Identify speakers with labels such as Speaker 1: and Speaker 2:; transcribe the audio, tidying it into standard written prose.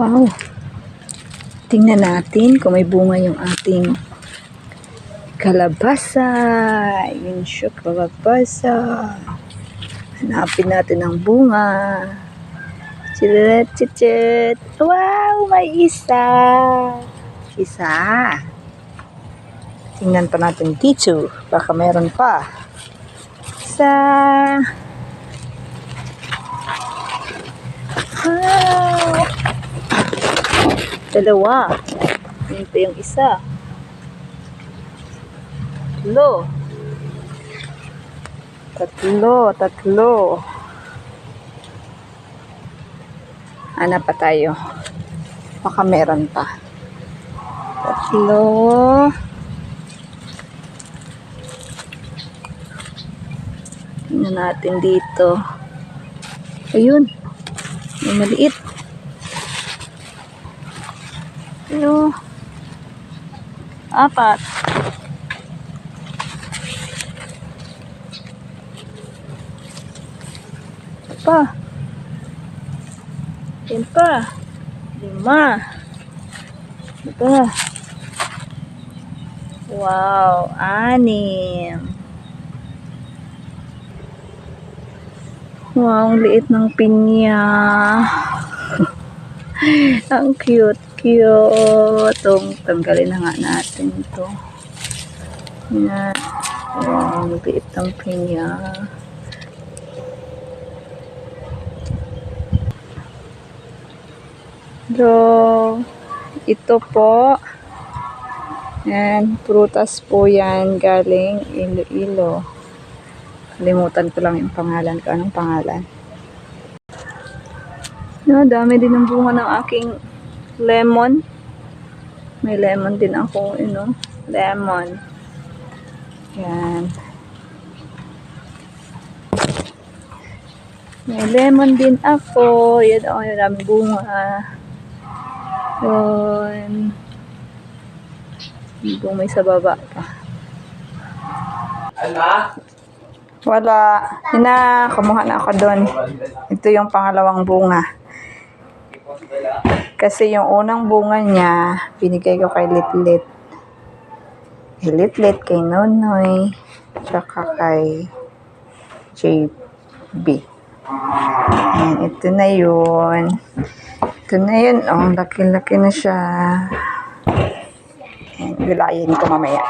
Speaker 1: Wow! Tingnan natin kung may bunga yung ating kalabasa. Yun siya, kalabasa. Hanapin natin ang bunga. Chilet. Wow! May isa! Isa. Tingnan pa natin dito. Baka meron pa. Isa. Wow! Dalawa. Yun pa yung isa. Tatlo. Hanap pa tayo. Baka meron pa. Tatlo. Tingnan natin dito. Ayun. May maliit. Ayun. 4. Pa. 5. Ito. Wow, 6. Wow, ang liit ng pinya. Ang cute. Tanggalin na nga natin ito. Yan. Wow, ang liit ng pinya. So, ito po. Yan, prutas po yan galing Iloilo. Kalimutan ko lang yung pangalan. Anong pangalan? Dami din ng bunga ng aking lemon. May lemon din ako, lemon. Yan. May lemon din ako. Yan ako, yung daming bunga. Yun. May sa baba pa. Wala. Kumuha na ako doon. Ito yung pangalawang bunga. Kasi yung unang bunga niya, binigay ko kay Litlit. Kay Nonoy, tsaka kay JB. Ayan, ito na yun. Oh, laki-laki na siya. Ayan, gulayin ko mamaya.